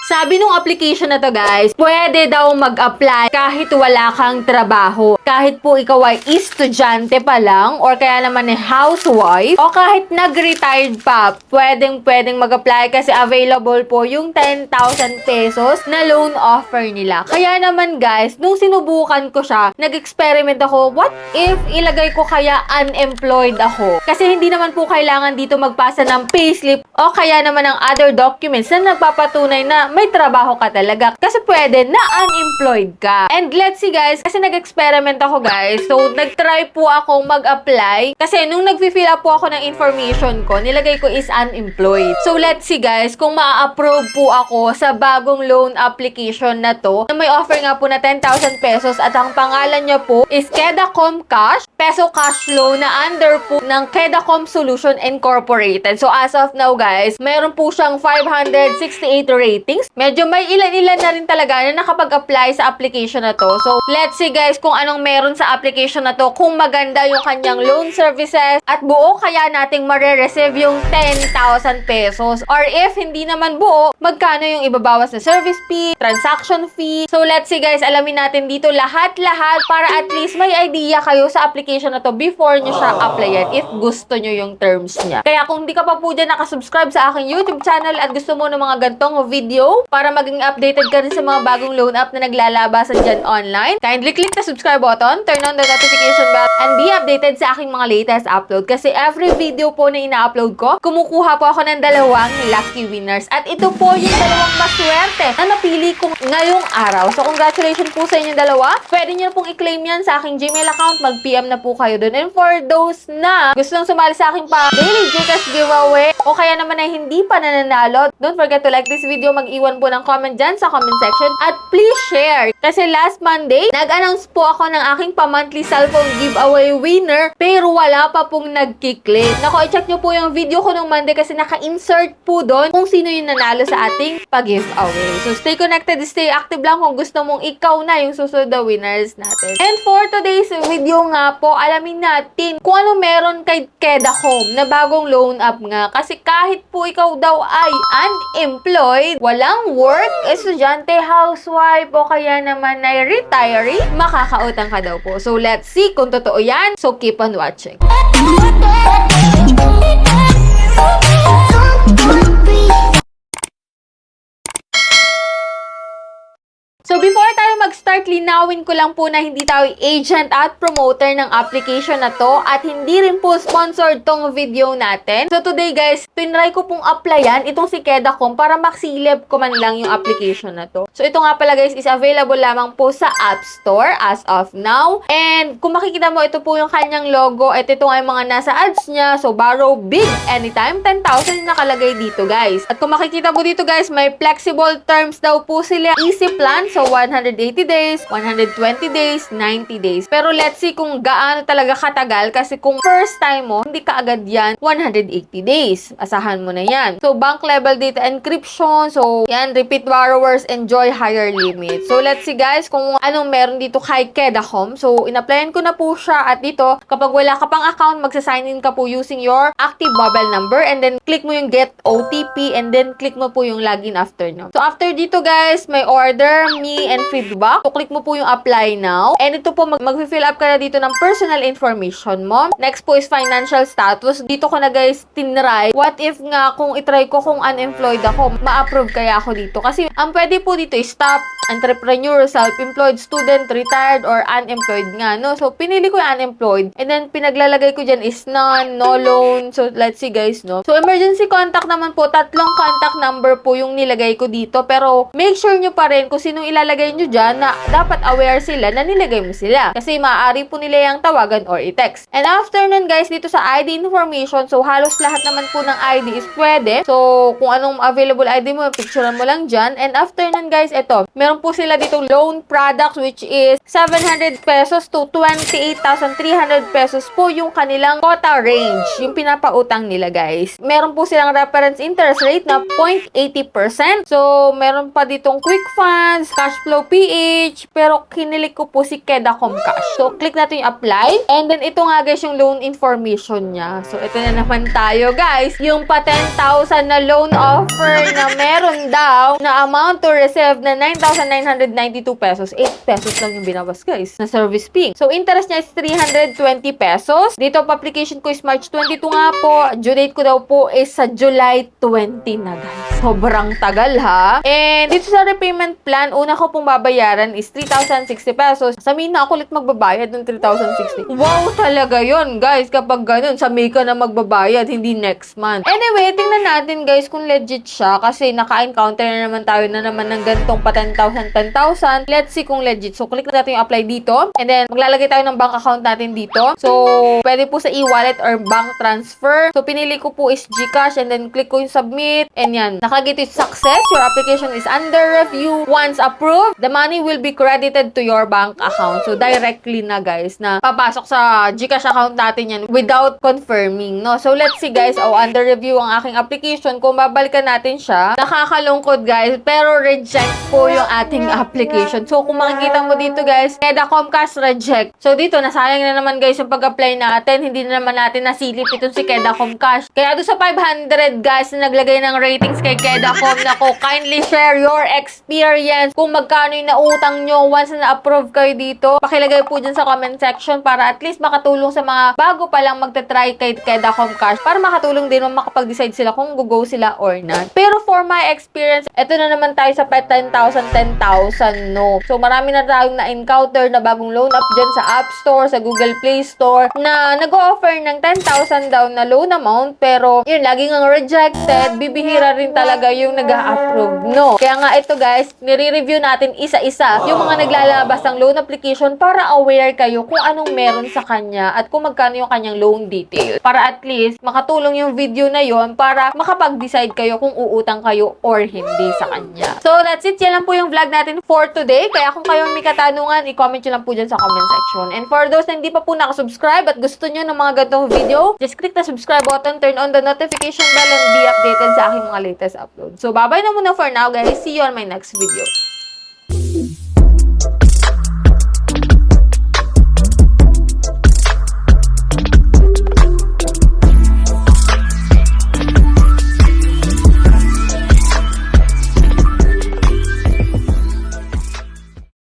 Sabi nung application na to guys, pwede daw mag-apply kahit wala kang trabaho. Kahit po ikaw ay estudyante pa lang or kaya naman ay housewife o kahit nag-retired pa, pwedeng mag-apply kasi available po yung 10,000 pesos na loan offer nila. Kaya naman guys, nung sinubukan ko siya, nag-experiment ako, what if ilagay ko kaya unemployed ako? Kasi hindi naman po kailangan dito magpasa ng payslip o kaya naman ng other documents na nagpapatunay na may trabaho ka talaga. Kasi pwede na unemployed ka. And let's see guys, kasi nag-experiment ako guys. So, nag-try po akong mag-apply. Kasi nung nag-fill up po ako ng information ko, nilagay ko is unemployed. So, let's see guys, kung ma-approve po ako sa bagong loan application na to, na may offer nga po na 10,000 pesos at ang pangalan niya po is Kedacom Cash, Peso Cash Loan na under po ng Kedacom Solution Incorporated. So, as of now guys, meron po siyang 568 ratings. Medyo may ilan-ilan na rin talaga na nakapag-apply sa application na to. So, let's see guys kung anong meron sa application na to. Kung maganda yung kanyang loan services at buo kaya nating mare-receive yung 10,000 pesos. Or if hindi naman buo, magkano yung ibabawas na service fee, transaction fee. So, let's see guys, alamin natin dito lahat-lahat para at least may idea kayo sa application na to before nyo siya applyan if gusto nyo yung terms niya. Kaya kung di ka pa po dyan nakasubscribe sa aking YouTube channel at gusto mo ng mga gantong video para maging updated ka rin sa mga bagong loan app na naglalabasan dyan online, kindly click the subscribe button, turn on the notification bell, and be updated sa aking mga latest upload. Kasi every video po na ina-upload ko, kumukuha po ako ng 2 lucky winners. At ito po yung 2 maswerte na napili ko ngayong araw. So, congratulations po sa inyong 2. Pwede nyo pong i-claim yan sa aking Gmail account. Mag-PM na po kayo dun. And for those na gustong sumali sa aking pa daily Gcash giveaway o kaya naman ay hindi pa nananalo, don't forget to like this video, mag-iwan po ng comment dyan sa comment section at please share. Kasi last Monday, nag-announce po ako ng aking pa-monthly cellphone giveaway winner pero wala pa pong nag-click. Nako, i-check nyo po yung video ko nung Monday kasi naka-insert po doon kung sino yung nanalo sa ating pa-giveaway. So stay connected, stay active lang kung gusto mong ikaw na yung susunod na winners natin. And for today's video nga po, alamin natin kung ano meron kay Kedacom na bagong loan app nga. Kasi kahit po ikaw daw ay unemployed, walang work, estudyante, housewife, o kaya naman ay retiree, makakautang ka daw po. So, let's see kung totoo yan. So, keep on watching. So, before tayo mag-start, linawin ko lang po na hindi tayo agent at promoter ng application na to at hindi rin po sponsored tong video natin. So, today guys, tinry ko pong applyan itong si Kedacom para maksilip ko man lang yung application na to. So, ito nga pala guys is available lamang po sa App Store as of now. And kung makikita mo, ito po yung kanyang logo at ito nga yung mga nasa ads niya. So, borrow big anytime, 10,000 nakalagay dito guys. At kung makikita mo dito guys, may flexible terms daw po sila. Easy plan. So, 180 days, 120 days, 90 days. Pero let's see kung gaano talaga katagal kasi kung first time mo, hindi ka agad yan 180 days. Asahan mo na yan. So, bank level data encryption. So, yan, repeat borrowers enjoy higher limit. So, let's see guys kung anong meron dito kay Kedacom. So, in-applyan ko na po siya at dito, kapag wala ka pang account, magsasign in ka po using your active mobile number and then click mo yung get OTP and then click mo po yung login after no. So, after dito guys, may order, me, and feedback. So, click mo po yung apply now. And ito po, mag-fill up ka na dito ng personal information mo. Next po is financial status. Dito ko na guys, tinry. What if nga kung itry ko kung unemployed ako, ma-approve kaya ako dito? Kasi, ang pwede po dito is stop, entrepreneur, self-employed, student, retired, or unemployed nga, no? So, pinili ko yung unemployed. And then, pinaglalagay ko dyan is none, no loan. So, let's see guys, no? So, emergency contact naman po, 3 contact number po yung nilagay ko dito. Pero, make sure nyo pa rin kung sinong ilalagay nyo dyan na dapat aware sila na nilagay mo sila. Kasi maaari po nila yung tawagan or i-text. And after nun guys, dito sa ID information, so halos lahat naman po ng ID is pwede. So, kung anong available ID mo, picturean mo lang dyan. And after nun guys, eto, meron Meron po sila ditong loan products which is 700 pesos to 28,300 pesos po yung kanilang quota range, yung pinapautang nila guys. Meron po silang reference interest rate na 0.80%. So, meron pa ditong quick funds, cash flow PH, pero kinilik ko po si Kedacom Cash. So, click natin yung apply. And then, ito nga guys yung loan information niya. So, ito na naman tayo guys. Yung pa 10,000 na loan offer na meron daw na amount to receive na 9,992 pesos. 8 pesos lang yung binabas guys na service fee. So, interest niya is 320 pesos. Dito, application ko is March 22 nga po. Due date ko daw po is sa July 20 na guys. Sobrang tagal ha. And dito sa repayment plan, una ko pong babayaran is 3,060 pesos. Sa May na ako ulit magbabayad ng 3,060. Wow talaga yon guys. Kapag ganun, sa May ka na magbabayad, hindi next month. Anyway, tingnan natin guys kung legit siya kasi naka-encounter na naman ng gantong pa 10,000, 10,000. Let's see kung legit. So, click natin yung apply dito. And then, maglalagay tayo ng bank account natin dito. So, pwede po sa e-wallet or bank transfer. So, pinili ko po is GCash and then click ko yung submit. And yan, nakagit is success. Your application is under review. Once approved, the money will be credited to your bank account. So, directly na guys na papasok sa GCash account natin yan without confirming, no? So, let's see guys. Under review ang aking application. Kung babalikan natin siya, nakakalungkot guys, pero reject po yung ating application. So, kung makikita mo dito guys, Kedacom Cash reject. So, dito, nasayang na naman guys yung pag-apply natin. Hindi na naman natin nasilip itong si Kedacom Cash. Kaya doon sa 500 guys na naglagay ng ratings kay Kedacom, nako, kindly share your experience. Kung magkano yung nautang nyo once na na-approve kayo dito, pakilagay po dyan sa comment section para at least makatulong sa mga bago pa lang magta-try kay Kedacom Cash para makatulong din makapag-decide sila kung go sila or not. Pero for my experience, eto na naman tayo sa pet 10,000, 10,000, no. So, marami na tayong na-encounter na bagong loan app dyan sa App Store, sa Google Play Store, na nag-offer ng 10,000 daw na loan amount, pero yun, laging ang rejected, bibihira rin talaga yung nag-a-approve, no. Kaya nga ito guys, nire-review natin isa-isa yung mga naglalabas ng loan application para aware kayo kung anong meron sa kanya at kung magkano yung kanyang loan detail. Para at least, makatulong yung video na yon para makapag-decide kayo kung uutang kayo or hindi sa kanya. So, that's it. Yan lang po yung vlog natin for today. Kaya kung kayo may katanungan, i-comment nyo lang po dyan sa comment section. And for those na hindi pa po nakasubscribe at gusto nyo ng mga ganitong video, just click the subscribe button, turn on the notification bell, and be updated sa aking mga latest upload. So, bye-bye na muna for now, guys. See you on my next video.